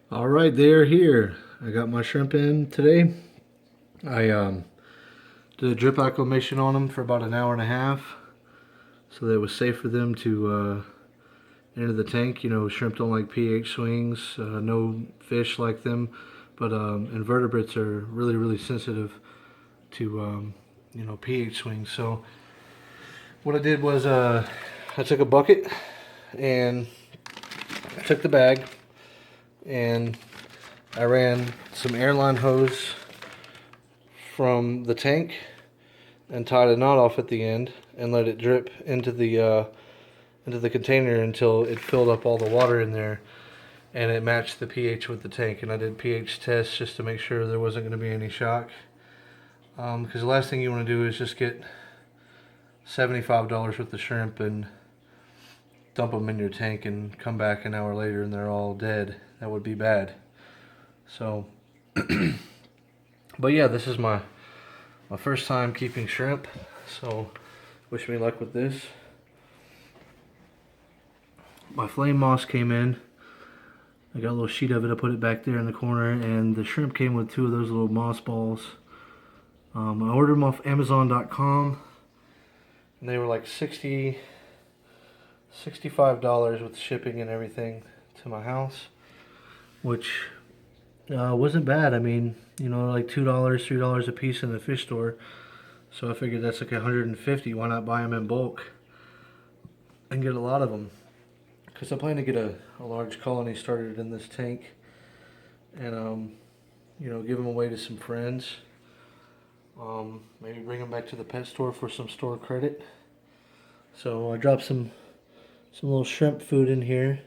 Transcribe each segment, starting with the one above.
All right, they are here. I got my shrimp in today. I did a drip acclimation on them for about an hour and a half, so that it was safe for them to enter the tank. You know, shrimp don't like pH swings. No fish like them, but invertebrates are really sensitive to pH swings. So what I did was I took a bucket and I took the bag and I ran some airline hose from the tank and tied a knot off at the end and let it drip into the container until it filled up all the water in there and it matched the pH with the tank. And I did pH tests just to make sure there wasn't going to be any shock, because the last thing you want to do is just get $75 worth of shrimp and dump them in your tank and come back an hour later and they're all dead. That would be bad. So but yeah, this is my first time keeping shrimp, so wish me luck with this. My flame moss came in. I got a little sheet of it. I put it back there in the corner, and the shrimp came with 2 of those little moss balls. I ordered them off Amazon.com, and they were like $65 with shipping and everything to my house, which wasn't bad. I mean, you know, like $2, $3 a piece in the fish store. So I figured that's like 150. Why not buy them in bulk and get a lot of them? Because I plan to get a large colony started in this tank, and give them away to some friends. Maybe bring them back to the pet store for some store credit. So I dropped some little shrimp food in here,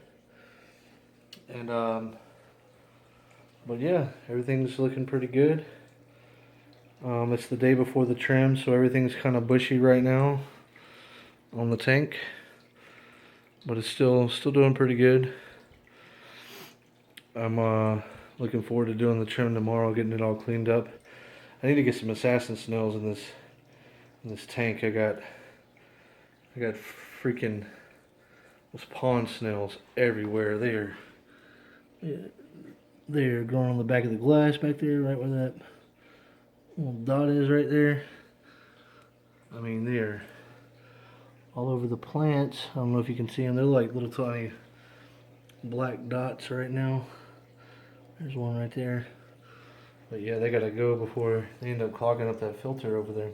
and but yeah, everything's looking pretty good. It's the day before the trim, so everything's kind of bushy right now on the tank, but it's still doing pretty good. I'm looking forward to doing the trim tomorrow, getting it all cleaned up. I need to get some assassin snails in this tank. I got freaking those pond snails everywhere. They're growing on the back of the glass back there, right where that little dot is right there. I mean, they're all over the plants. I don't know if you can see them. They're like little tiny black dots right now. There's one right there. But yeah, they gotta go before they end up clogging up that filter over there.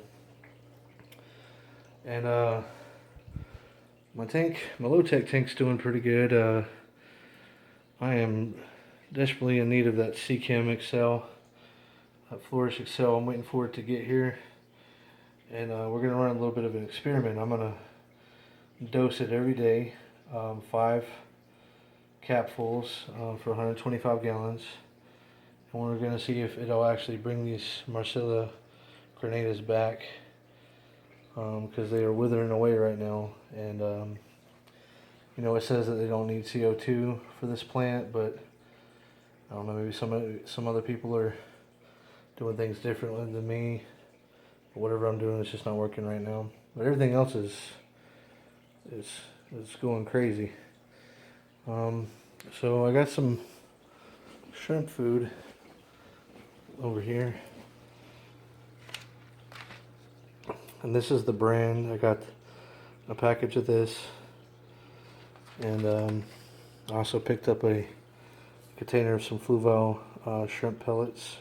And my low-tech tank's doing pretty good. I am desperately in need of that Seachem XL, that Flourish XL. I'm waiting for it to get here. And we're gonna run a little bit of an experiment. I'm gonna dose it every day, 5 capfuls for 125 gallons. And we're going to see if it'll actually bring these Marcella granadas back, because they are withering away right now. And it says that they don't need CO2 for this plant, but I don't know, maybe some other people are doing things differently than me. But whatever I'm doing, it's just not working right now. But everything else is going crazy. So I got some shrimp food over here, and this is the brand. I got a package of this, and I also picked up a container of some Fluval shrimp pellets,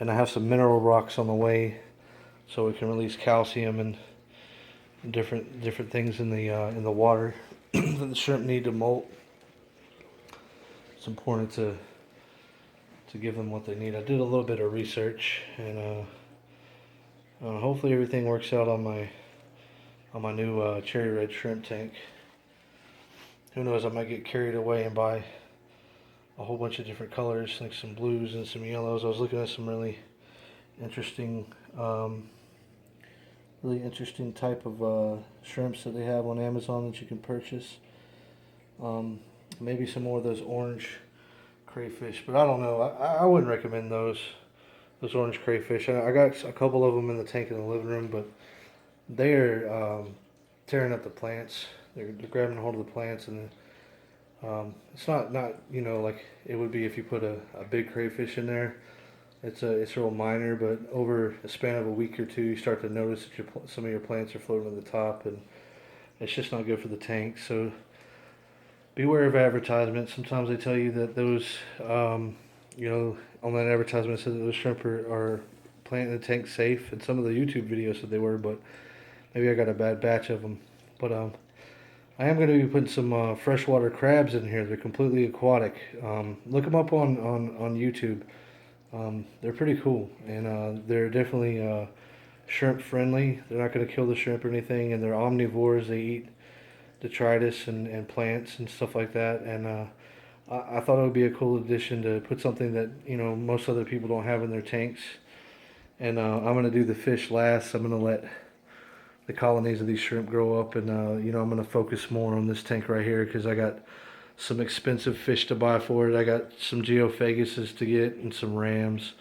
and I have some mineral rocks on the way, so it can release calcium and different things in the water that the shrimp need to molt. It's important to give them what they need. I did a little bit of research, and hopefully everything works out on my new cherry red shrimp tank. Who knows, I might get carried away and buy a whole bunch of different colors, like some blues and some yellows. I was looking at some really interesting type of shrimps that they have on Amazon that you can purchase. Maybe some more of those orange crayfish, but I don't know. I wouldn't recommend those orange crayfish. I got a couple of them in the tank in the living room, but they're tearing up the plants. They're grabbing a hold of the plants, and It's not you know, like it would be if you put a big crayfish in there. It's real minor, but over a span of a week or two, you start to notice that some of your plants are floating to the top, and it's just not good for the tank. So beware of advertisements. Sometimes they tell you that those, you know, on that advertisement it says that those shrimp are planting the tank safe, and some of the YouTube videos said they were, but maybe I got a bad batch of them. But I am going to be putting some freshwater crabs in here. They're completely aquatic. Look them up on YouTube. They're pretty cool, and they're definitely shrimp friendly. They're not going to kill the shrimp or anything, and they're omnivores. They eat detritus and plants and stuff like that. And I thought it would be a cool addition to put something that, you know, most other people don't have in their tanks. And I'm going to do the fish last. I'm going to let the colonies of these shrimp grow up, and you know, I'm going to focus more on this tank right here because I got some expensive fish to buy for it. I got some geophaguses to get and some rams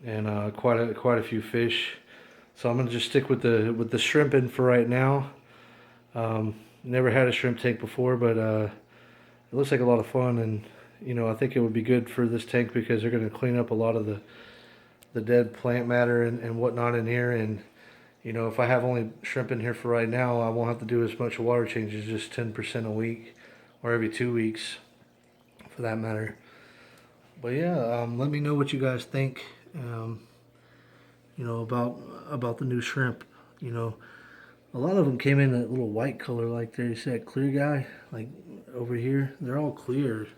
and quite a few fish. So I'm gonna just stick with the shrimp in for right now. Never had a shrimp tank before, but it looks like a lot of fun, and you know, I think it would be good for this tank because they're gonna clean up a lot of the dead plant matter and whatnot in here. And you know, if I have only shrimp in here for right now, I won't have to do as much water changes, just 10% a week or every 2 weeks for that matter. But yeah, let me know what you guys think, you know, about the new shrimp. You know, a lot of them came in a little white color, like there you said, clear guy, like over here. They're all clear.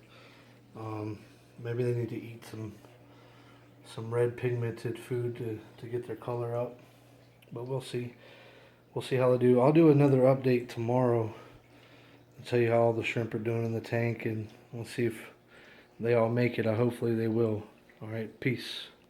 Maybe they need to eat some red pigmented food to get their color up. But we'll see. We'll see how they do. I'll do another update tomorrow and tell you how all the shrimp are doing in the tank, and we'll see if they all make it. Hopefully they will. All right, peace.